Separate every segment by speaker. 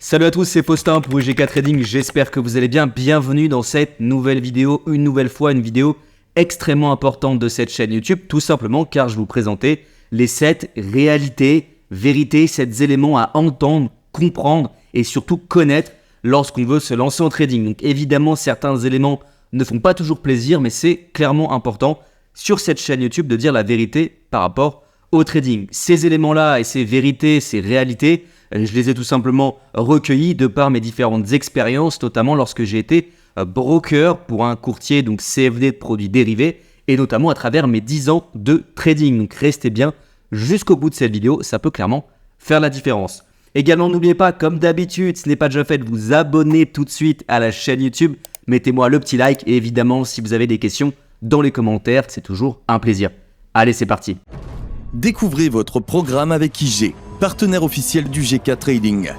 Speaker 1: Salut à tous, c'est Faustin pour UGK Trading, j'espère que vous allez bien. Bienvenue dans cette nouvelle vidéo, une nouvelle fois une vidéo extrêmement importante de cette chaîne YouTube, tout simplement car je vous présentais les 7 réalités, vérités, 7 éléments à entendre, comprendre et surtout connaître lorsqu'on veut se lancer en trading. Donc évidemment, certains éléments ne font pas toujours plaisir, mais c'est clairement important sur cette chaîne YouTube de dire la vérité par rapport au trading. Ces éléments-là et ces vérités, ces réalités, je les ai tout simplement recueillis de par mes différentes expériences, notamment lorsque j'ai été broker pour un courtier, donc CFD de produits dérivés, et notamment à travers mes 10 ans de trading. Donc restez bien jusqu'au bout de cette vidéo, ça peut clairement faire la différence. Également, n'oubliez pas, comme d'habitude, ce n'est pas déjà fait, de vous abonner tout de suite à la chaîne YouTube. Mettez-moi le petit like et évidemment, si vous avez des questions, dans les commentaires, c'est toujours un plaisir. Allez, c'est parti.
Speaker 2: Découvrez votre programme avec IG, partenaire officiel du GK Trading.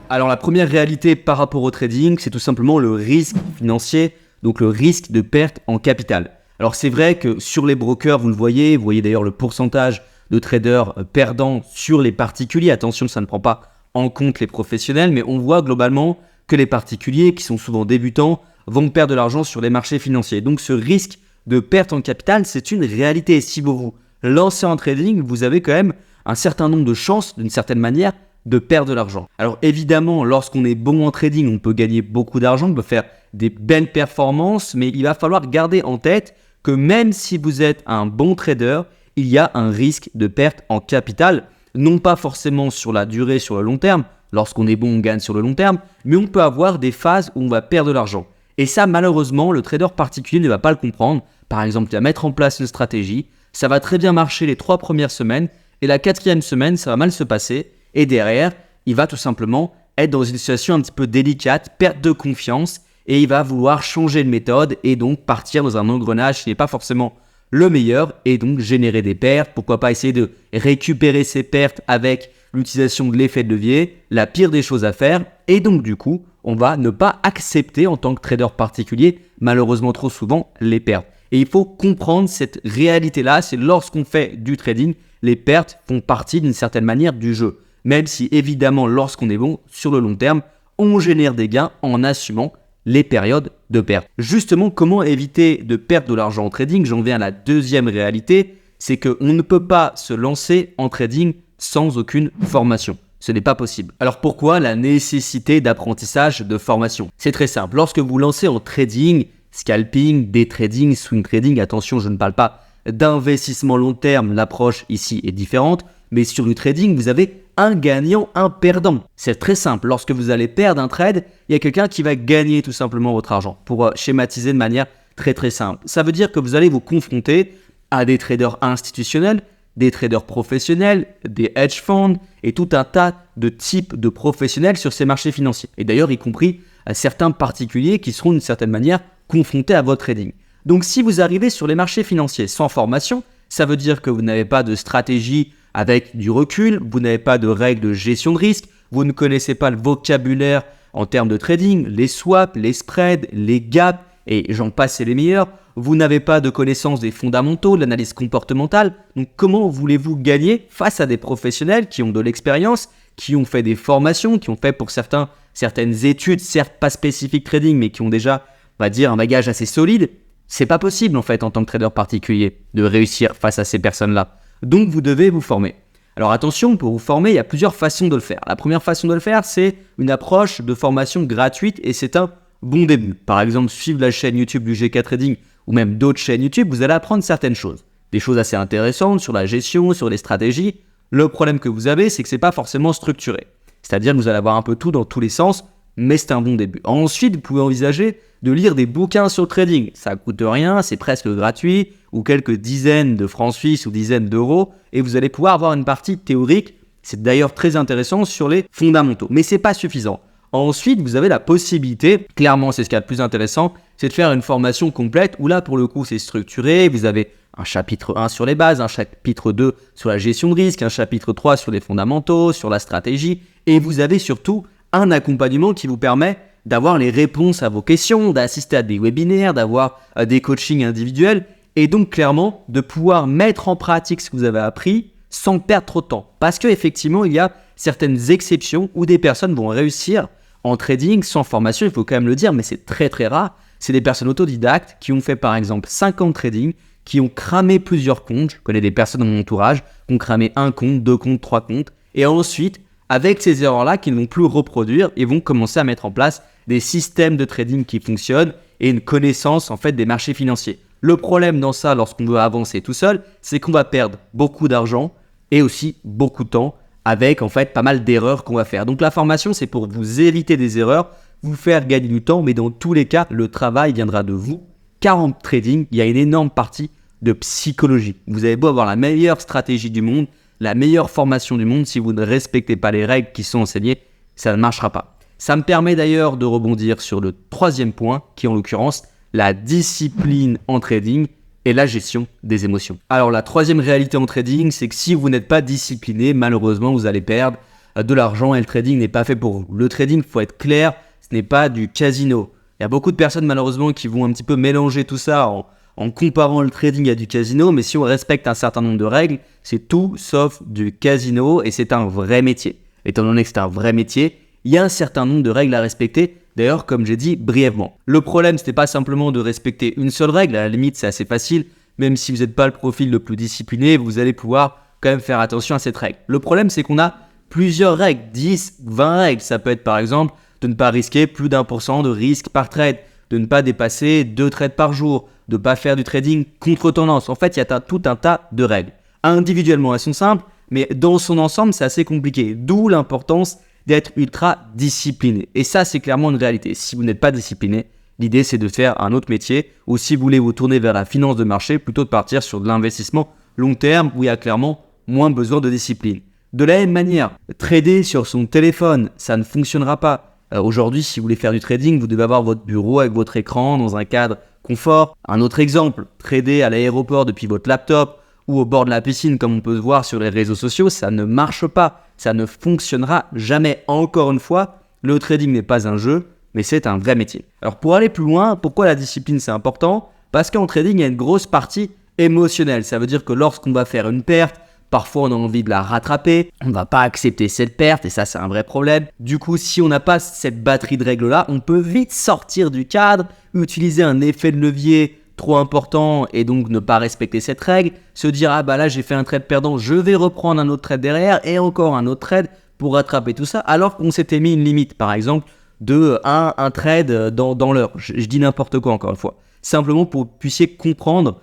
Speaker 1: Alors la première réalité par rapport au trading, c'est tout simplement le risque financier, donc le risque de perte en capital. Alors c'est vrai que sur les brokers, vous voyez d'ailleurs le pourcentage de traders perdants sur les particuliers. Attention, ça ne prend pas en compte les professionnels, mais on voit globalement que les particuliers, qui sont souvent débutants, vont perdre de l'argent sur les marchés financiers. Donc ce risque de perte en capital, c'est une réalité. Et si vous vous lancez en trading, vous avez quand même un certain nombre de chances, d'une certaine manière, de perdre de l'argent. Alors évidemment, lorsqu'on est bon en trading, on peut gagner beaucoup d'argent, on peut faire des belles performances, mais il va falloir garder en tête que même si vous êtes un bon trader, il y a un risque de perte en capital, non pas forcément sur la durée, sur le long terme. Lorsqu'on est bon, on gagne sur le long terme, mais on peut avoir des phases où on va perdre de l'argent. Et ça, malheureusement, le trader particulier ne va pas le comprendre. Par exemple, il va mettre en place une stratégie, ça va très bien marcher les 3 premières semaines, et la 4e semaine, ça va mal se passer, et derrière, il va tout simplement être dans une situation un petit peu délicate, perte de confiance, et il va vouloir changer de méthode, et donc partir dans un engrenage qui n'est pas forcément le meilleur, et donc générer des pertes. Pourquoi pas essayer de récupérer ces pertes avec l'utilisation de l'effet de levier, la pire des choses à faire, et donc du coup, on va ne pas accepter en tant que trader particulier, malheureusement trop souvent, les pertes. Et il faut comprendre cette réalité-là, c'est lorsqu'on fait du trading, les pertes font partie d'une certaine manière du jeu. Même si évidemment, lorsqu'on est bon, sur le long terme, on génère des gains en assumant les périodes de perte. Justement, comment éviter de perdre de l'argent en trading? J'en viens à la deuxième réalité, c'est qu'on ne peut pas se lancer en trading sans aucune formation. Ce n'est pas possible. Alors pourquoi la nécessité d'apprentissage de formation? C'est très simple. Lorsque vous lancez en trading, scalping, day trading, swing trading, attention, je ne parle pas d'investissement long terme, l'approche ici est différente, mais sur du trading, vous avez un gagnant, un perdant. C'est très simple. Lorsque vous allez perdre un trade, il y a quelqu'un qui va gagner tout simplement votre argent. Pour schématiser de manière très simple. Ça veut dire que vous allez vous confronter à des traders institutionnels, des traders professionnels, des hedge funds et tout un tas de types de professionnels sur ces marchés financiers. Et d'ailleurs, y compris à certains particuliers qui seront d'une certaine manière confrontés à votre trading. Donc si vous arrivez sur les marchés financiers sans formation, ça veut dire que vous n'avez pas de stratégie avec du recul, vous n'avez pas de règles de gestion de risque, vous ne connaissez pas le vocabulaire en termes de trading, les swaps, les spreads, les gaps, et j'en passe, c'est les meilleurs. Vous n'avez pas de connaissance des fondamentaux, de l'analyse comportementale. Donc comment voulez-vous gagner face à des professionnels qui ont de l'expérience, qui ont fait des formations, qui ont fait pour certaines études, certes pas spécifiques trading, mais qui ont déjà, on va dire, un bagage assez solide? C'est pas possible en fait en tant que trader particulier de réussir face à ces personnes-là. Donc vous devez vous former. Alors attention, pour vous former, il y a plusieurs façons de le faire. La première façon de le faire, c'est une approche de formation gratuite et c'est un bon début. Par exemple, suivre la chaîne YouTube du GK Trading ou même d'autres chaînes YouTube, vous allez apprendre certaines choses. Des choses assez intéressantes sur la gestion, sur les stratégies. Le problème que vous avez, c'est que c'est pas forcément structuré. C'est-à-dire que vous allez avoir un peu tout dans tous les sens, mais c'est un bon début. Ensuite, vous pouvez envisager de lire des bouquins sur le trading. Ça coûte rien, c'est presque gratuit, ou quelques dizaines de francs suisses ou dizaines d'euros, et vous allez pouvoir avoir une partie théorique. C'est d'ailleurs très intéressant sur les fondamentaux, mais c'est pas suffisant. Ensuite, vous avez la possibilité, clairement c'est ce qu'il y a de plus intéressant, c'est de faire une formation complète où là pour le coup c'est structuré, vous avez un chapitre 1 sur les bases, un chapitre 2 sur la gestion de risque, un chapitre 3 sur les fondamentaux, sur la stratégie, et vous avez surtout un accompagnement qui vous permet d'avoir les réponses à vos questions, d'assister à des webinaires, d'avoir des coachings individuels, et donc clairement de pouvoir mettre en pratique ce que vous avez appris sans perdre trop de temps. Parce qu'effectivement, il y a certaines exceptions où des personnes vont réussir en trading sans formation, il faut quand même le dire, mais c'est très très rare. C'est des personnes autodidactes qui ont fait par exemple 5 ans de trading, qui ont cramé plusieurs comptes. Je connais des personnes dans mon entourage qui ont cramé un compte, 2 comptes, 3 comptes. Et ensuite, avec ces erreurs-là qu'ils ne vont plus reproduire, ils vont commencer à mettre en place des systèmes de trading qui fonctionnent et une connaissance en fait des marchés financiers. Le problème dans ça, lorsqu'on veut avancer tout seul, c'est qu'on va perdre beaucoup d'argent et aussi beaucoup de temps avec en fait pas mal d'erreurs qu'on va faire. Donc la formation, c'est pour vous éviter des erreurs, vous faire gagner du temps, mais dans tous les cas, le travail viendra de vous. Car en trading, il y a une énorme partie de psychologie. Vous avez beau avoir la meilleure stratégie du monde, la meilleure formation du monde, si vous ne respectez pas les règles qui sont enseignées, ça ne marchera pas. Ça me permet d'ailleurs de rebondir sur le 3e point, qui est en l'occurrence la discipline en trading et la gestion des émotions. Alors la 3e réalité en trading, c'est que si vous n'êtes pas discipliné, malheureusement, vous allez perdre de l'argent et le trading n'est pas fait pour vous. Le trading, il faut être clair, ce n'est pas du casino. Il y a beaucoup de personnes malheureusement qui vont un petit peu mélanger tout ça en comparant le trading à du casino, mais si on respecte un certain nombre de règles, c'est tout sauf du casino et c'est un vrai métier. Étant donné que c'est un vrai métier, il y a un certain nombre de règles à respecter, d'ailleurs comme j'ai dit brièvement. Le problème, c'était pas simplement de respecter une seule règle, à la limite c'est assez facile, même si vous n'êtes pas le profil le plus discipliné, vous allez pouvoir quand même faire attention à cette règle. Le problème, c'est qu'on a plusieurs règles, 10, 20 règles, ça peut être par exemple de ne pas risquer plus d'1% de risque par trade, de ne pas dépasser 2 trades par jour, de ne pas faire du trading contre tendance. En fait, il y a tout un tas de règles. Individuellement, elles sont simples, mais dans son ensemble, c'est assez compliqué. D'où l'importance d'être ultra discipliné. Et ça, c'est clairement une réalité. Si vous n'êtes pas discipliné, l'idée, c'est de faire un autre métier, ou si vous voulez vous tourner vers la finance de marché, plutôt de partir sur de l'investissement long terme, où il y a clairement moins besoin de discipline. De la même manière, trader sur son téléphone, ça ne fonctionnera pas. Aujourd'hui, si vous voulez faire du trading, vous devez avoir votre bureau avec votre écran dans un cadre confort. Un autre exemple, trader à l'aéroport depuis votre laptop ou au bord de la piscine comme on peut se voir sur les réseaux sociaux, ça ne marche pas, ça ne fonctionnera jamais. Encore une fois, le trading n'est pas un jeu, mais c'est un vrai métier. Alors pour aller plus loin, pourquoi la discipline c'est important ? Parce qu'en trading, il y a une grosse partie émotionnelle. Ça veut dire que lorsqu'on va faire une perte, parfois on a envie de la rattraper, on ne va pas accepter cette perte et ça c'est un vrai problème. Du coup, si on n'a pas cette batterie de règles là, on peut vite sortir du cadre, utiliser un effet de levier trop important et donc ne pas respecter cette règle, se dire ah bah là j'ai fait un trade perdant, je vais reprendre un autre trade derrière et encore un autre trade pour rattraper tout ça alors qu'on s'était mis une limite par exemple de un trade dans l'heure. Je dis n'importe quoi encore une fois. Simplement pour que vous puissiez comprendre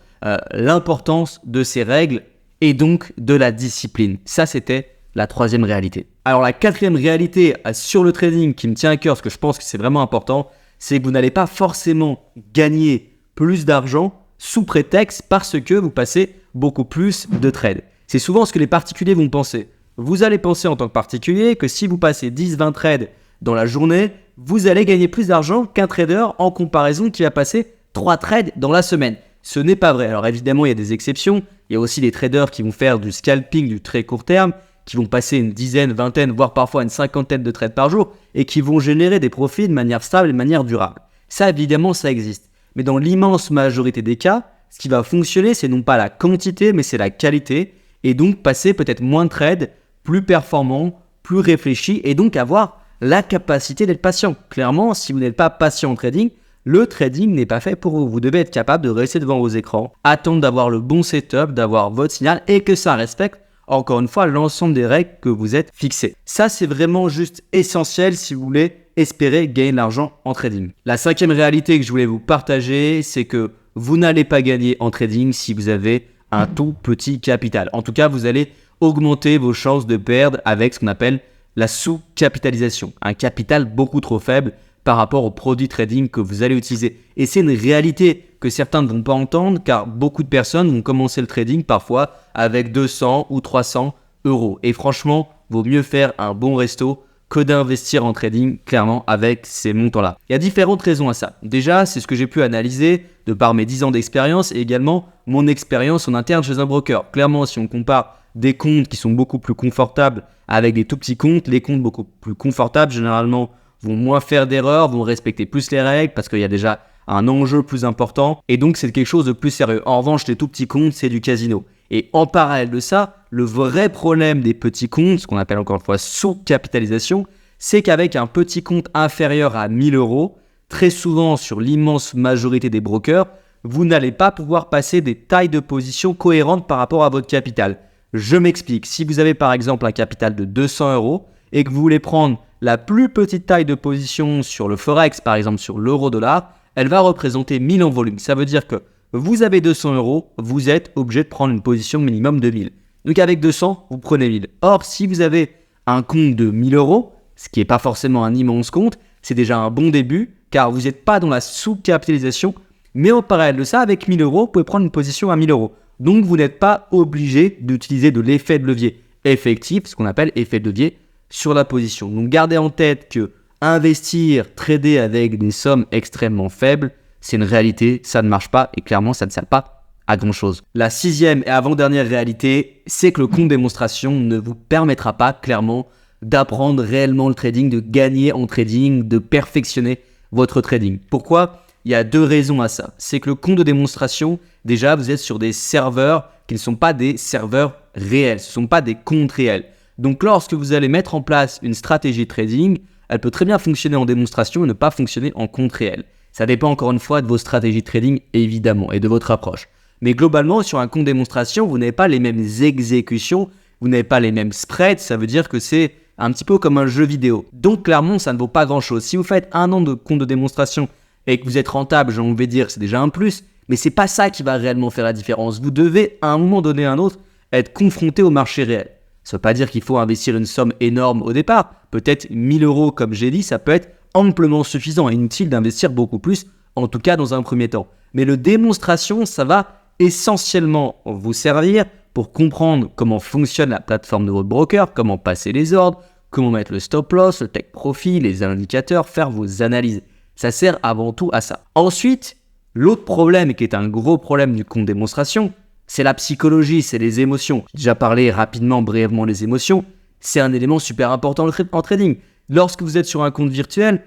Speaker 1: l'importance de ces règles et donc de la discipline. Ça, c'était la 3e réalité. Alors la 4e réalité sur le trading qui me tient à cœur, parce que je pense que c'est vraiment important, c'est que vous n'allez pas forcément gagner plus d'argent sous prétexte parce que vous passez beaucoup plus de trades. C'est souvent ce que les particuliers vont penser. Vous allez penser en tant que particulier que si vous passez 10-20 trades dans la journée, vous allez gagner plus d'argent qu'un trader en comparaison qui va passer 3 trades dans la semaine. Ce n'est pas vrai. Alors évidemment, il y a des exceptions. Il y a aussi des traders qui vont faire du scalping du très court terme, qui vont passer une dizaine, vingtaine, voire parfois une cinquantaine de trades par jour et qui vont générer des profits de manière stable et de manière durable. Ça, évidemment, ça existe. Mais dans l'immense majorité des cas, ce qui va fonctionner, c'est non pas la quantité, mais c'est la qualité. Et donc passer peut-être moins de trades, plus performants, plus réfléchis et donc avoir la capacité d'être patient. Clairement, si vous n'êtes pas patient en trading, le trading n'est pas fait pour vous. Vous devez être capable de rester devant vos écrans, attendre d'avoir le bon setup, d'avoir votre signal et que ça respecte, encore une fois, l'ensemble des règles que vous êtes fixées. Ça, c'est vraiment juste essentiel si vous voulez espérer gagner de l'argent en trading. La 5e réalité que je voulais vous partager, c'est que vous n'allez pas gagner en trading si vous avez un tout petit capital. En tout cas, vous allez augmenter vos chances de perdre avec ce qu'on appelle la sous-capitalisation. Un capital beaucoup trop faible par rapport aux produits trading que vous allez utiliser. Et c'est une réalité que certains ne vont pas entendre car beaucoup de personnes vont commencer le trading parfois avec 200 ou 300 euros. Et franchement, vaut mieux faire un bon resto que d'investir en trading clairement avec ces montants-là. Il y a différentes raisons à ça. Déjà, c'est ce que j'ai pu analyser de par mes 10 ans d'expérience et également mon expérience en interne chez un broker. Clairement, si on compare des comptes qui sont beaucoup plus confortables avec des tout petits comptes, les comptes beaucoup plus confortables généralement vont moins faire d'erreurs, vont respecter plus les règles parce qu'il y a déjà un enjeu plus important et donc c'est quelque chose de plus sérieux. En revanche, les tout petits comptes, c'est du casino. Et en parallèle de ça, le vrai problème des petits comptes, ce qu'on appelle encore une fois sous-capitalisation, c'est qu'avec un petit compte inférieur à 1000 €, très souvent sur l'immense majorité des brokers, vous n'allez pas pouvoir passer des tailles de position cohérentes par rapport à votre capital. Je m'explique, si vous avez par exemple un capital de 200 € et que vous voulez prendre la plus petite taille de position sur le Forex, par exemple sur l'euro-dollar, elle va représenter 1000 en volume. Ça veut dire que vous avez 200 €, vous êtes obligé de prendre une position minimum de 1000. Donc avec 200, vous prenez 1000. Or, si vous avez un compte de 1000 €, ce qui n'est pas forcément un immense compte, c'est déjà un bon début, car vous n'êtes pas dans la sous-capitalisation, mais en parallèle de ça, avec 1000 €, vous pouvez prendre une position à 1000 €. Donc vous n'êtes pas obligé d'utiliser de l'effet de levier effectif, ce qu'on appelle effet de levier, sur la position. Donc gardez en tête que investir, trader avec des sommes extrêmement faibles, c'est une réalité, ça ne marche pas et clairement ça ne sert pas à grand chose. La 6e et avant-dernière réalité, c'est que le compte démonstration ne vous permettra pas clairement d'apprendre réellement le trading, de gagner en trading, de perfectionner votre trading. Pourquoi ? Il y a 2 raisons à ça. C'est que le compte de démonstration, déjà vous êtes sur des serveurs qui ne sont pas des serveurs réels, ce ne sont pas des comptes réels. Donc lorsque vous allez mettre en place une stratégie trading, elle peut très bien fonctionner en démonstration et ne pas fonctionner en compte réel. Ça dépend encore une fois de vos stratégies trading évidemment et de votre approche. Mais globalement sur un compte démonstration, vous n'avez pas les mêmes exécutions, vous n'avez pas les mêmes spreads, ça veut dire que c'est un petit peu comme un jeu vidéo. Donc clairement ça ne vaut pas grand chose. Si vous faites 1 an de compte de démonstration et que vous êtes rentable, j'ai envie de dire c'est déjà un plus, mais c'est pas ça qui va réellement faire la différence. Vous devez à un moment donné ou à un autre être confronté au marché réel. Ça ne veut pas dire qu'il faut investir une somme énorme au départ. Peut-être 1000 € comme j'ai dit, ça peut être amplement suffisant et inutile d'investir beaucoup plus, en tout cas dans un premier temps. Mais le démonstration, ça va essentiellement vous servir pour comprendre comment fonctionne la plateforme de votre broker, comment passer les ordres, comment mettre le stop loss, le take profit, les indicateurs, faire vos analyses. Ça sert avant tout à ça. Ensuite, l'autre problème, et qui est un gros problème du compte démonstration, c'est la psychologie, c'est les émotions. J'ai déjà parlé rapidement, brièvement des émotions. C'est un élément super important en trading. Lorsque vous êtes sur un compte virtuel,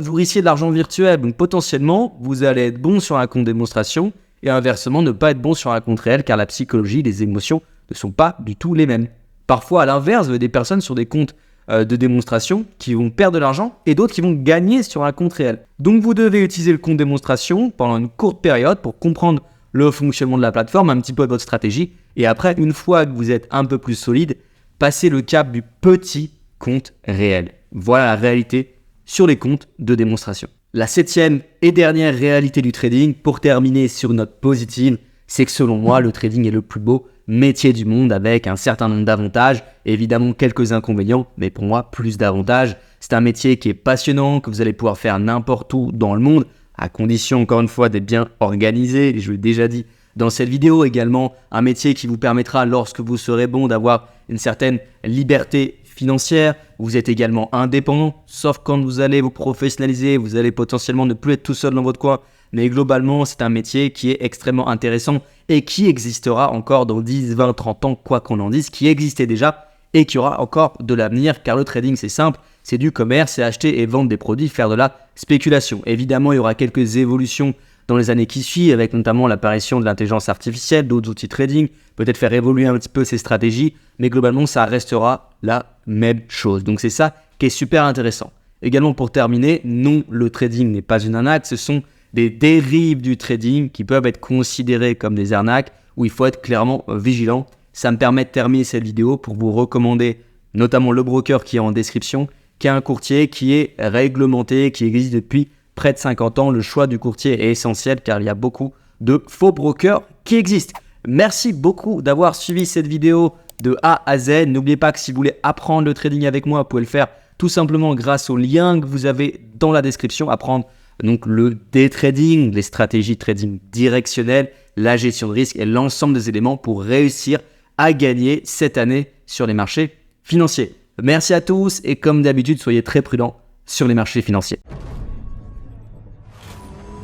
Speaker 1: vous risquez de l'argent virtuel. Donc potentiellement, vous allez être bon sur un compte démonstration et inversement, ne pas être bon sur un compte réel car la psychologie, les émotions ne sont pas du tout les mêmes. Parfois, à l'inverse, vous avez des personnes sur des comptes de démonstration qui vont perdre de l'argent et d'autres qui vont gagner sur un compte réel. Donc vous devez utiliser le compte démonstration pendant une courte période pour comprendre le fonctionnement de la plateforme, un petit peu de votre stratégie. Et après, une fois que vous êtes un peu plus solide, passez le cap du petit compte réel. Voilà la réalité sur les comptes de démonstration. La 7e et dernière réalité du trading, pour terminer sur une note positive, c'est que selon moi, le trading est le plus beau métier du monde avec un certain nombre d'avantages, évidemment quelques inconvénients, mais pour moi, plus d'avantages. C'est un métier qui est passionnant, que vous allez pouvoir faire n'importe où dans le monde, à condition encore une fois d'être bien organisé, je l'ai déjà dit dans cette vidéo également, un métier qui vous permettra lorsque vous serez bon d'avoir une certaine liberté financière, vous êtes également indépendant, sauf quand vous allez vous professionnaliser, vous allez potentiellement ne plus être tout seul dans votre coin, mais globalement c'est un métier qui est extrêmement intéressant et qui existera encore dans 10, 20, 30 ans, quoi qu'on en dise, qui existait déjà et qui aura encore de l'avenir car le trading c'est simple, c'est du commerce, c'est acheter et vendre des produits, faire de la spéculation. Évidemment, il y aura quelques évolutions dans les années qui suivent, avec notamment l'apparition de l'intelligence artificielle, d'autres outils trading, peut-être faire évoluer un petit peu ces stratégies, mais globalement, ça restera la même chose. Donc c'est ça qui est super intéressant. Également pour terminer, non, le trading n'est pas une arnaque, ce sont des dérives du trading qui peuvent être considérées comme des arnaques, où il faut être clairement vigilant. Ça me permet de terminer cette vidéo pour vous recommander notamment le broker qui est en description, qui est un courtier qui est réglementé, qui existe depuis près de 50 ans. Le choix du courtier est essentiel car il y a beaucoup de faux brokers qui existent. Merci beaucoup d'avoir suivi cette vidéo de A à Z. N'oubliez pas que si vous voulez apprendre le trading avec moi, vous pouvez le faire tout simplement grâce au lien que vous avez dans la description. Apprendre donc le day trading, les stratégies trading directionnelles, la gestion de risque et l'ensemble des éléments pour réussir à gagner cette année sur les marchés financiers. Merci à tous et comme d'habitude, soyez très prudents sur les marchés financiers.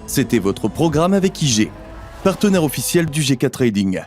Speaker 2: C'était votre programme avec IG, partenaire officiel du GK Trading.